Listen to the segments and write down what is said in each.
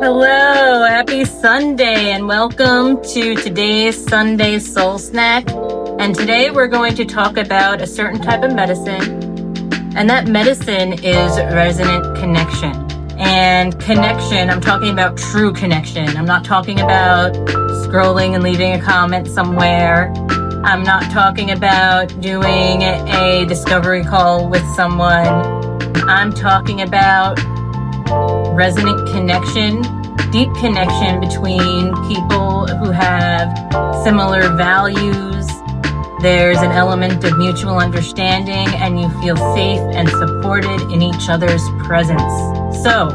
Hello, happy Sunday, and welcome to today's Sunday Soul Snack. And today we're going to talk about a certain type of medicine, and that medicine is resonant connection. And connection, I'm talking about true connection. I'm not talking about scrolling and leaving a comment somewhere. I'm not talking about doing a discovery call with someone. I'm talking about resonant connection, deep connection between people who have similar values. There's an element of mutual understanding and you feel safe and supported in each other's presence. So,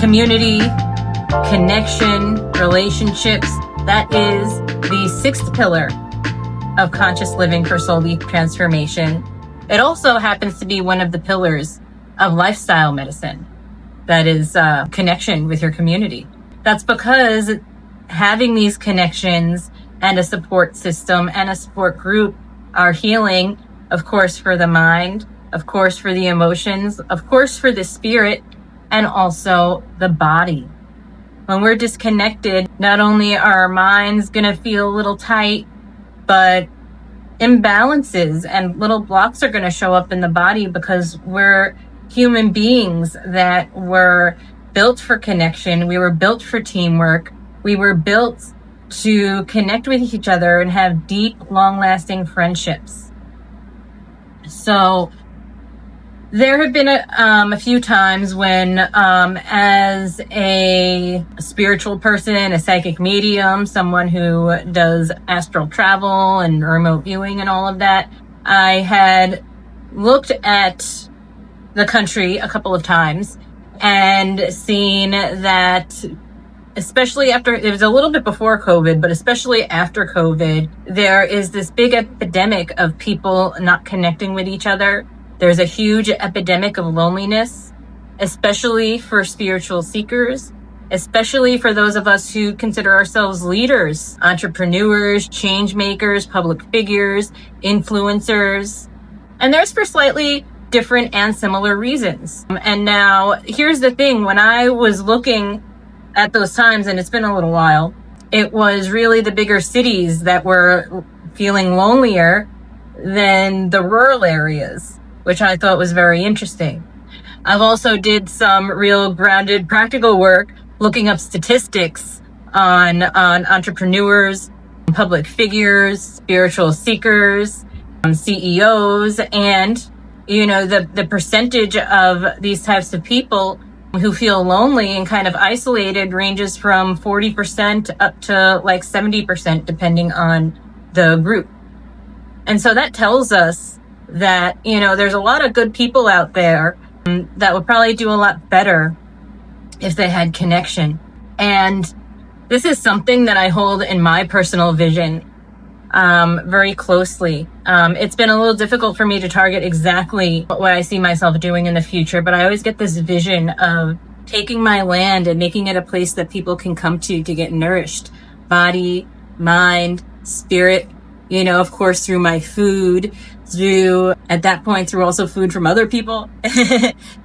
community, connection, relationships, that is the sixth pillar of conscious living for soul deep transformation. It also happens to be one of the pillars of lifestyle medicine. That is connection with your community. That's because having these connections and a support system and a support group are healing, of course, for the mind, of course, for the emotions, of course, for the spirit, and also the body. When we're disconnected, not only are our minds going to feel a little tight, but imbalances and little blocks are going to show up in the body because we're human beings that were built for connection. We were built for teamwork. We were built to connect with each other and have deep, long-lasting friendships. So there have been a few times when, as a spiritual person, a psychic medium, someone who does astral travel and remote viewing and all of that, I had looked at the country a couple of times and seen that, especially after, it was a little bit before COVID, but especially after COVID, there is this big epidemic of people not connecting with each other. There's a huge epidemic of loneliness, especially for spiritual seekers, especially for those of us who consider ourselves leaders, entrepreneurs, change makers, public figures, influencers. And there's for slightly different and similar reasons. And now here's the thing, when I was looking at those times, and it's been a little while, it was really the bigger cities that were feeling lonelier than the rural areas, which I thought was very interesting. I've also did some real grounded practical work looking up statistics on entrepreneurs, public figures, spiritual seekers, CEOs, and the percentage of these types of people who feel lonely and kind of isolated ranges from 40% up to like 70%, depending on the group. And so that tells us that, there's a lot of good people out there that would probably do a lot better if they had connection. And this is something that I hold in my personal vision very closely. It's been a little difficult for me to target exactly what I see myself doing in the future, but I always get this vision of taking my land and making it a place that people can come to get nourished. Body, mind, spirit, of course, through my food, at that point, through also food from other people,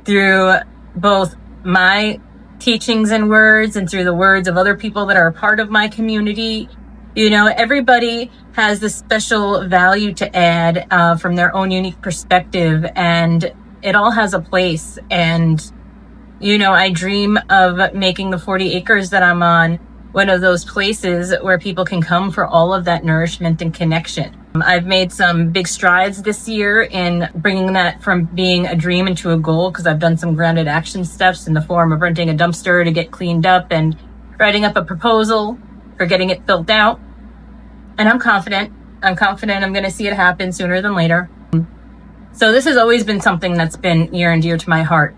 through both my teachings and words and through the words of other people that are a part of my community. Everybody has this special value to add from their own unique perspective, and it all has a place. And, I dream of making the 40 acres that I'm on one of those places where people can come for all of that nourishment and connection. I've made some big strides this year in bringing that from being a dream into a goal, because I've done some grounded action steps in the form of renting a dumpster to get cleaned up and writing up a proposal for getting it built out. And I'm confident I'm going to see it happen sooner than later. So this has always been something that's been near and dear to my heart.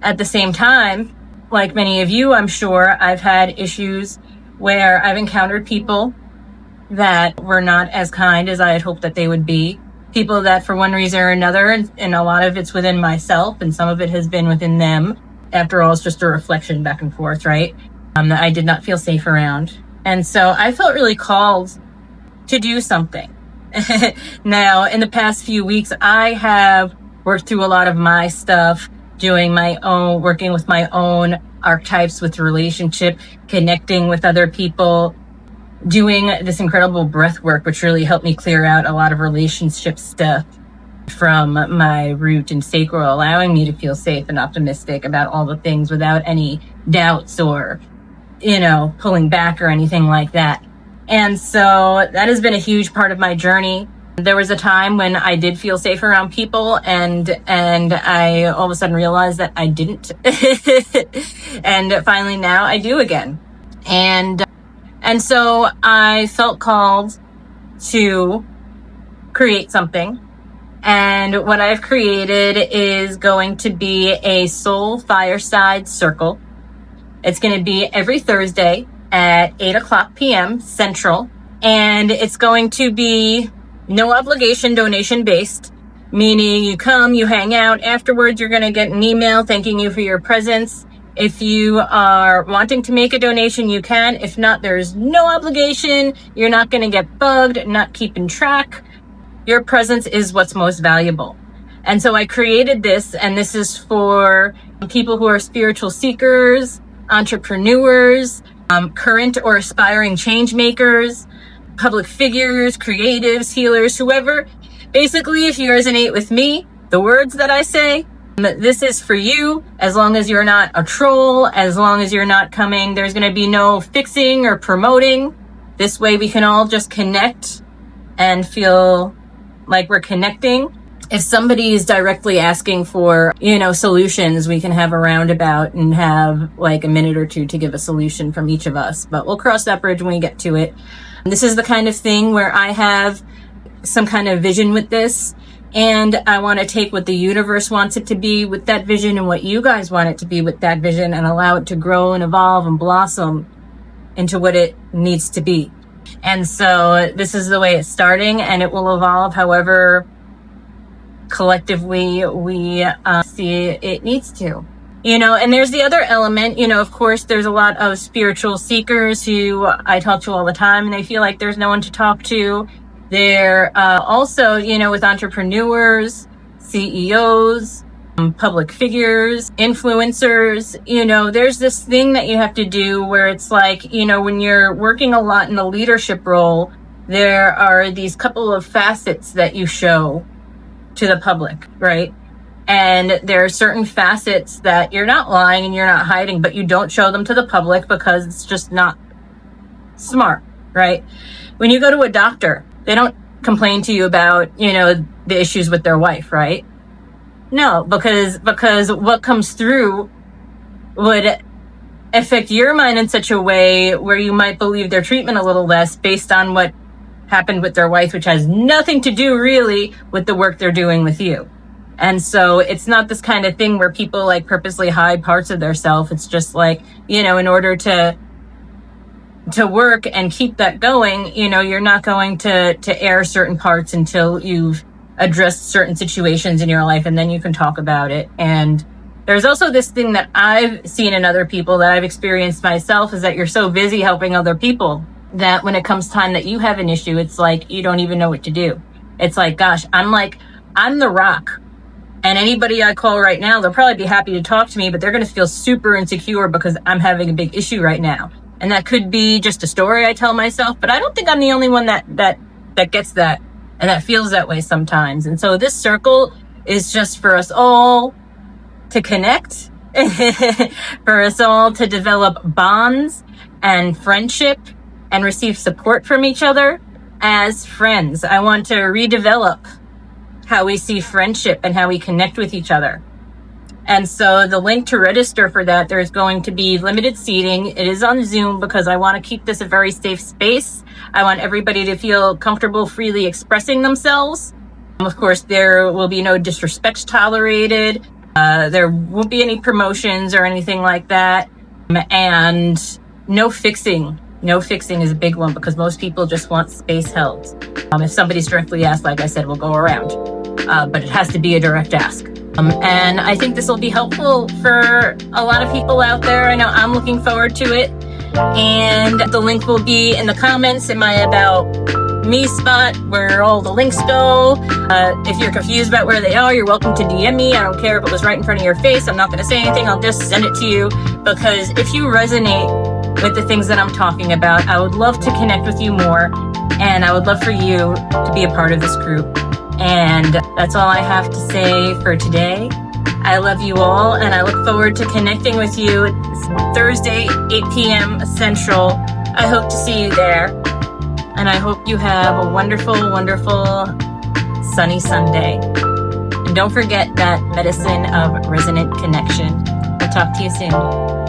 At the same time, like many of you, I'm sure, I've had issues where I've encountered people that were not as kind as I had hoped that they would be. People that for one reason or another, and a lot of it's within myself and some of it has been within them. After all, it's just a reflection back and forth, right? That I did not feel safe around. And so I felt really called to do something. Now, in the past few weeks, I have worked through a lot of my stuff, working with my own archetypes with relationship, connecting with other people, doing this incredible breath work, which really helped me clear out a lot of relationship stuff from my root and sacral, allowing me to feel safe and optimistic about all the things without any doubts or, pulling back or anything like that. And so that has been a huge part of my journey. There was a time when I did feel safe around people, and I all of a sudden realized that I didn't. And finally now I do again. And so I felt called to create something. And what I've created is going to be a soul fireside circle. It's going to be every Thursday at 8:00 p.m. Central. And it's going to be no obligation, donation based, meaning you come, you hang out. Afterwards, you're going to get an email thanking you for your presence. If you are wanting to make a donation, you can. If not, there's no obligation. You're not going to get bugged, not keeping track. Your presence is what's most valuable. And so I created this, and this is for people who are spiritual seekers, entrepreneurs, current or aspiring change makers, public figures, creatives, healers, whoever. Basically, if you resonate with me, the words that I say, this is for you. As long as you're not a troll, as long as you're not coming, there's going to be no fixing or promoting. This way we can all just connect and feel like we're connecting. If somebody is directly asking for, solutions, we can have a roundabout and have like a minute or two to give a solution from each of us. But we'll cross that bridge when we get to it. This is the kind of thing where I have some kind of vision with this, and I want to take what the universe wants it to be with that vision and what you guys want it to be with that vision, and allow it to grow and evolve and blossom into what it needs to be. And so this is the way it's starting, and it will evolve however collectively we see it needs to. And there's the other element, of course, there's a lot of spiritual seekers who I talk to all the time, and they feel like there's no one to talk to. They're also, with entrepreneurs, CEOs, public figures, influencers, there's this thing that you have to do where it's like, when you're working a lot in a leadership role, there are these couple of facets that you show to the public, right? And there are certain facets that you're not lying and you're not hiding, but you don't show them to the public because it's just not smart, right? When you go to a doctor, they don't complain to you about, the issues with their wife, right? No, because what comes through would affect your mind in such a way where you might believe their treatment a little less based on what happened with their wife, which has nothing to do really with the work they're doing with you. And so it's not this kind of thing where people like purposely hide parts of their self. It's just like, in order to work and keep that going, you're not going to air certain parts until you've addressed certain situations in your life, and then you can talk about it. And there's also this thing that I've seen in other people that I've experienced myself, is that you're so busy helping other people that when it comes time that you have an issue, it's like you don't even know what to do. It's like, gosh, I'm the rock. And anybody I call right now, they'll probably be happy to talk to me, but they're going to feel super insecure because I'm having a big issue right now. And that could be just a story I tell myself, but I don't think I'm the only one that gets that and that feels that way sometimes. And so this circle is just for us all to connect, for us all to develop bonds and friendship and receive support from each other as friends. I want to redevelop how we see friendship and how we connect with each other. And so the link to register for that, there's going to be limited seating. It is on Zoom because I want to keep this a very safe space. I want everybody to feel comfortable freely expressing themselves. Of course, there will be no disrespect tolerated. There won't be any promotions or anything like that. And no fixing. No fixing is a big one because most people just want space held. If somebody's directly asked, like I said, we'll go around. But it has to be a direct ask. And I think this will be helpful for a lot of people out there. I know I'm looking forward to it. And the link will be in the comments in my About me spot where all the links go. If you're confused about where they are, you're welcome to DM me. I don't care if it was right in front of your face. I'm not going to say anything. I'll just send it to you, because if you resonate with the things that I'm talking about, I would love to connect with you more, and I would love for you to be a part of this group. And that's all I have to say for today. I love you all, and I look forward to connecting with you Thursday, 8 p.m. Central. I hope to see you there, and I hope you have a wonderful, wonderful sunny Sunday. And don't forget that medicine of resonant connection. I'll talk to you soon.